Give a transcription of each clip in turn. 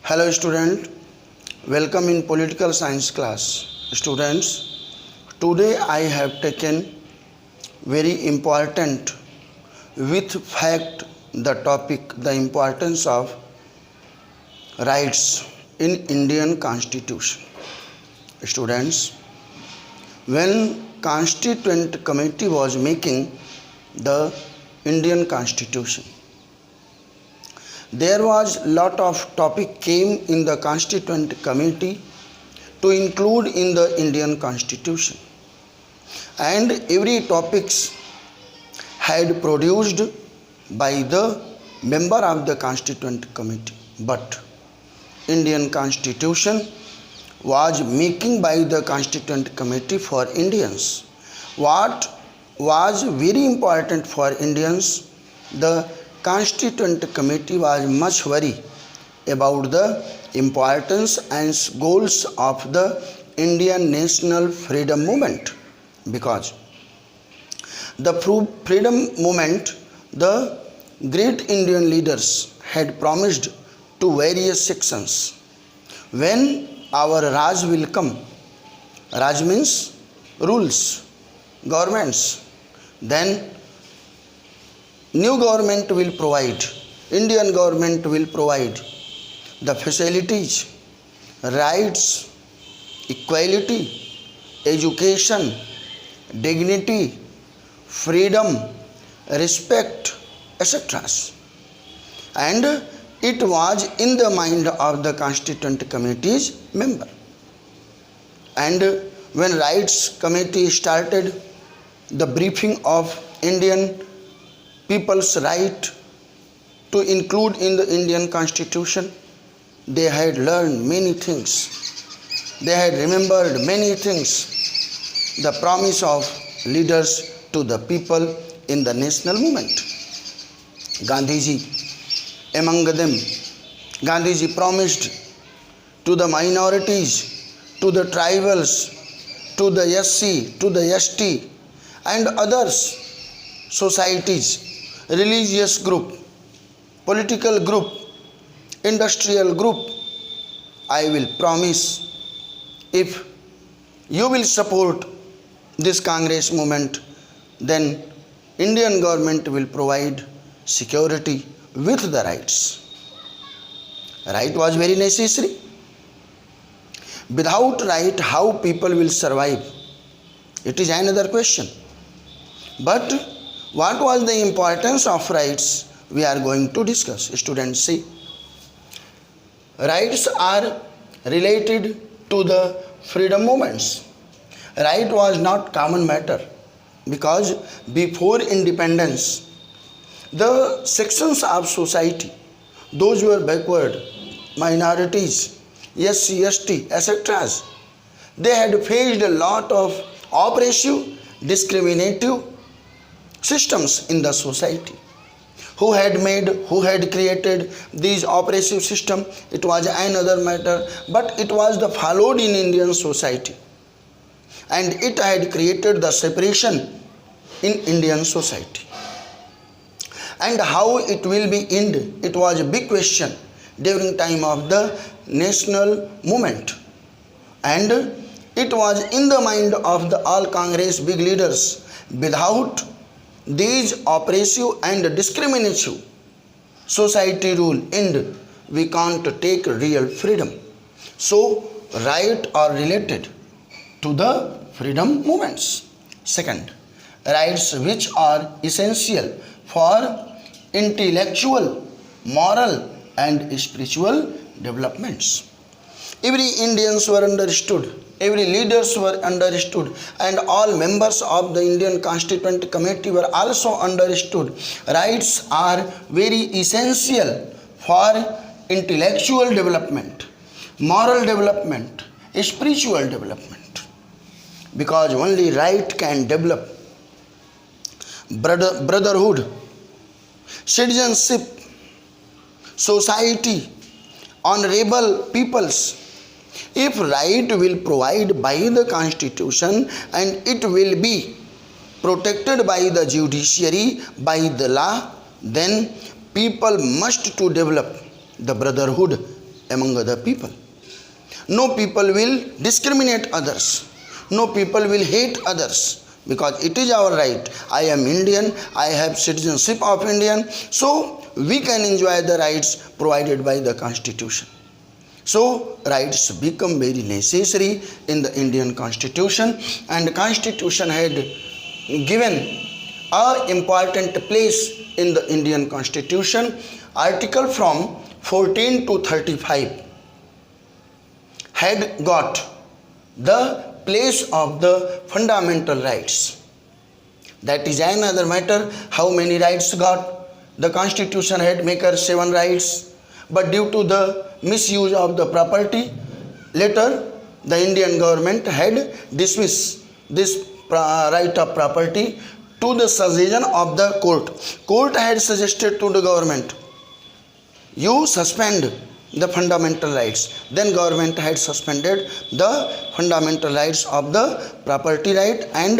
Hello student, welcome in political science class. Students, today I have taken very important with fact the topic the importance of rights in Indian Constitution. Students, when Constituent Committee was making the Indian Constitution, there was lot of topic came in the Constituent Committee to include in the Indian Constitution, and every topics had produced by the member of the Constituent Committee. But Indian Constitution was making by the Constituent Committee for Indians. What was very important for Indians, the Constituent Committee was much worried about the importance and goals of the Indian national freedom movement, because the freedom movement, the great Indian leaders had promised to various sections. When our Raj will come, Raj means rules, governments, then new government will provide, Indian government will provide the facilities, rights, equality, education, dignity, freedom, respect, etc. And it was in the mind of the Constituent Committee's member. And when Rights Committee started the briefing of Indian people's right to include in the Indian Constitution, they had learned many things. They had remembered many things, the promise of leaders to the people in the national movement. Gandhiji, among them, Gandhiji promised to the minorities, to the tribals, to the SC, to the ST and others societies, religious group, political group, industrial group, I will promise, if you will support this Congress movement, then Indian government will provide security with the rights. Right was very necessary. Without right, how people will survive? It is another question. But what was the importance of rights? We are going to discuss. Students, see, rights are related to the freedom movements. Right was not common matter, because before independence, the sections of society, those who were backward, minorities, SC, ST, etc., they had faced a lot of oppressive, discriminative systems in the society. Who had created these oppressive system, it was another matter, but it was the followed in Indian society, and it had created the separation in Indian society. And how it will be end, it was a big question during time of the national movement, and it was in the mind of the all Congress big leaders. Without these oppressive and discriminative society rule end, we can't take real freedom. So right are related to the freedom movements. Second, rights which are essential for intellectual, moral and spiritual developments. Every Indians were understood, every leaders were understood, and all members of the Indian Constituent Committee were also understood. Rights are very essential for intellectual development, moral development, spiritual development, because only right can develop brotherhood, citizenship, society, honorable peoples. If right will provide by the Constitution and it will be protected by the judiciary, by the law, then people must to develop the brotherhood, among other people. No people will discriminate others. No people will hate others, because it is our right. I am Indian, I have citizenship of Indian, so we can enjoy the rights provided by the Constitution. So rights become very necessary in the Indian Constitution, and the Constitution had given a important place in the Indian Constitution. Article from 14 to 35 had got the place of the fundamental rights. That is another matter, how many rights got. The Constitution had maker 7 rights, but due to the misuse of the property, later the Indian government had dismissed this right of property to the suggestion of the court. Court had suggested to the government, you suspend the fundamental rights. Then government had suspended the fundamental rights of the property right, and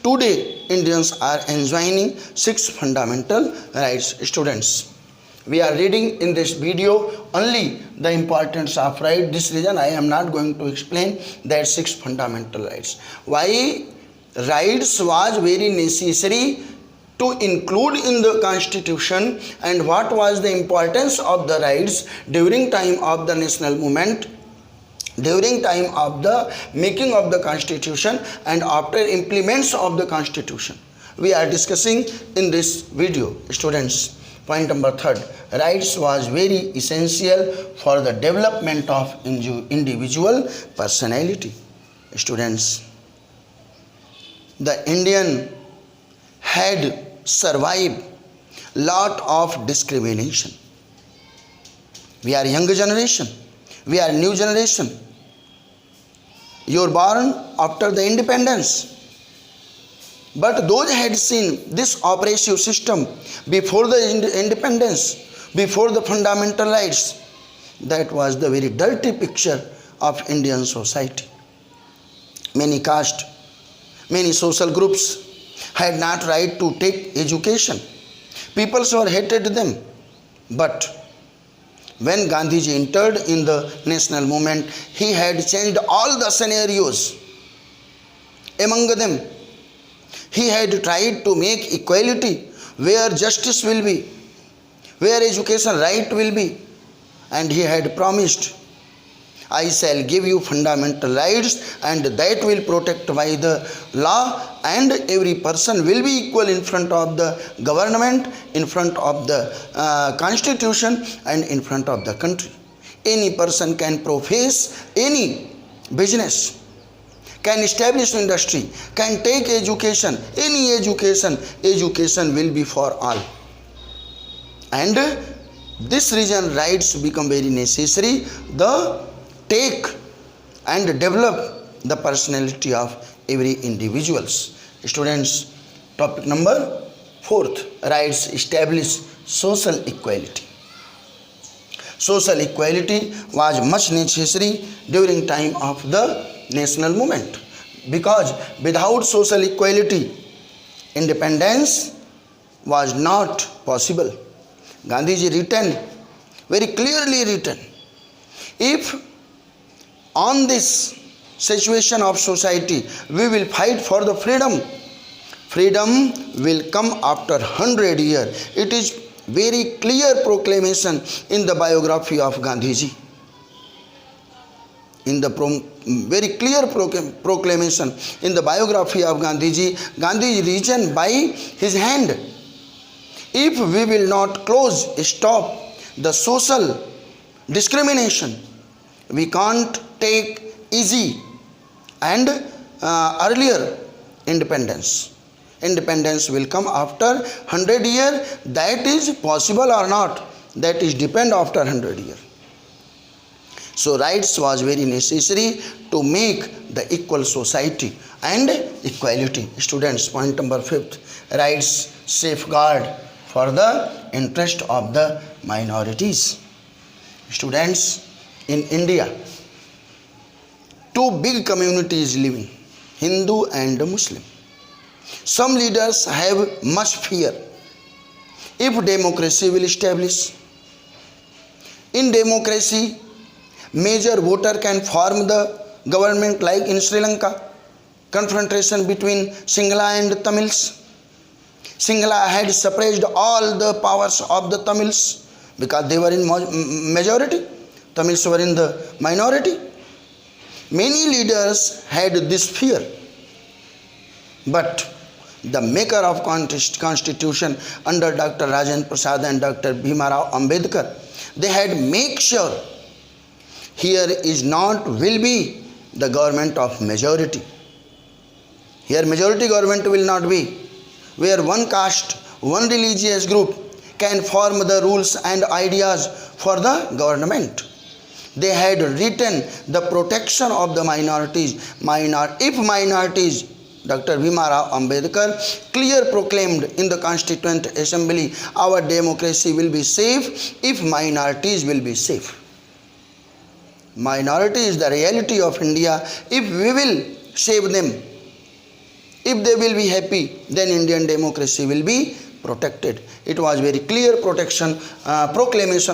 today Indians are enjoying 6 fundamental rights. Students, we are reading in this video only the importance of right. This reason I am not going to explain that 6 fundamental rights. Why rights was very necessary to include in the Constitution, and what was the importance of the rights during time of the national movement, during time of the making of the Constitution, and after implements of the Constitution. We are discussing in this video. Students, point number 3, rights was very essential for the development of individual personality. Students, the Indian had survived lot of discrimination. We are younger generation, we are new generation. You are born after the independence, but those had seen this oppressive system before the independence, before the fundamental rights. That was the very dirty picture of Indian society. Many caste, many social groups had not right to take education. People were hated them. But when Gandhiji entered in the national movement, he had changed all the scenarios. Among them, he had tried to make equality where justice will be, where education right will be, and he had promised, I shall give you fundamental rights, and that will protect by the law, and every person will be equal in front of the government, in front of the Constitution, and in front of the country. Any person can profess any business, can establish industry, can take education, any education will be for all. And this reason rights become very necessary. The take and develop the personality of every individuals. Students, topic number 4th, rights establish social equality. Social equality was much necessary during time of the national movement, because without social equality, independence was not possible. Gandhiji written, very clearly written, if on this situation of society we will fight for the freedom, freedom will come after 100 years. It is very clear proclamation in the biography of Gandhiji. In the very clear proclamation in the biography of Gandhiji, Gandhi written by his hand, if we will not stop the social discrimination, we can't take easy and earlier independence. Independence will come after 100 years. That is possible or not, that is depend after 100 years. So rights was very necessary to make the equal society and equality. Students, point number 5th, rights safeguard for the interest of the minorities. Students, in India, 2 big communities living, Hindu and Muslim. Some leaders have much fear if democracy will establish. In democracy, Major voter can form the government like in Sri Lanka. Confrontation between Sinhala and Tamils. Sinhala had suppressed all the powers of the Tamils because they were in majority. Tamils were in the minority. Many leaders had this fear. But the maker of constitution under Dr. Rajendra Prasad and Dr. Bhimarao Ambedkar, they had make sure here is not will be the government of majority. Here majority government will not be, where one caste, one religious group can form the rules and ideas for the government. They had written the protection of the minorities. If minorities, Dr. Bhimarao Ambedkar clear proclaimed in the Constituent Assembly, our democracy will be safe if minorities will be safe. Minority is the reality of India. If we will save them, if they will be happy, then Indian democracy will be protected. It was very clear proclamation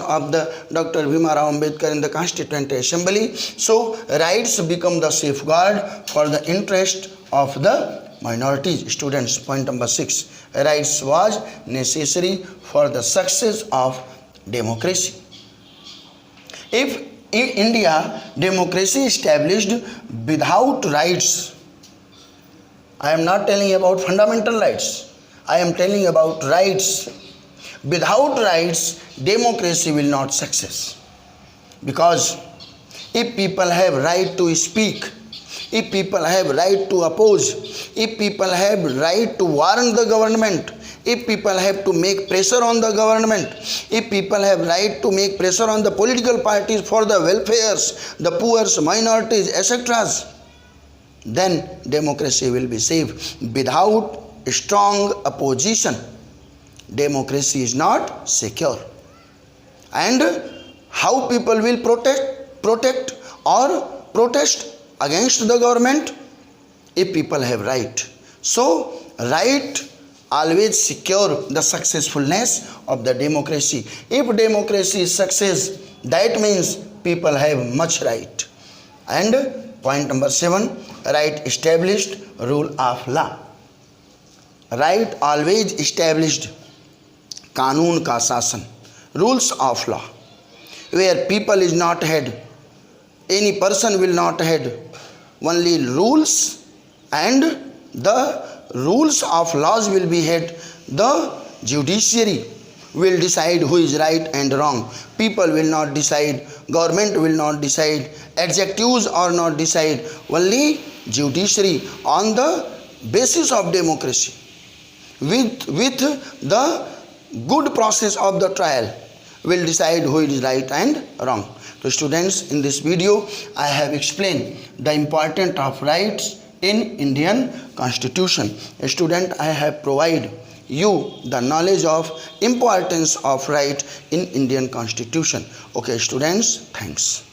of the Dr. Bhimarao Ambedkar in the Constituent Assembly. So rights become the safeguard for the interest of the minorities. Students, point number 6. Rights was necessary for the success of democracy. If in India democracy established without rights, I am not telling about fundamental rights, I am telling about rights. Without rights, democracy will not success. Because if people have right to speak, if people have right to oppose, if people have right to warn the government, if people have to make pressure on the government, if people have right to make pressure on the political parties for the welfares, the poor, minorities, etc., then democracy will be safe. Without strong opposition, democracy is not secure. And how people will protect or protest against the government? If people have right. So right always secure the successfulness of the democracy. If democracy is success, that means people have much right. And point number 7, right established rule of law. Right always established कानून का शासन, rules of law, where people is not head, any person will not head, only rules, and the rules of laws will be head. The judiciary will decide who is right and wrong. People will not decide, government will not decide, executives are not decide, only judiciary on the basis of democracy, with the good process of the trial will decide who is right and wrong. So students, in this video I have explained the importance of rights in Indian Constitution. Student, I have provided you the knowledge of importance of right in Indian Constitution. Okay students, thanks.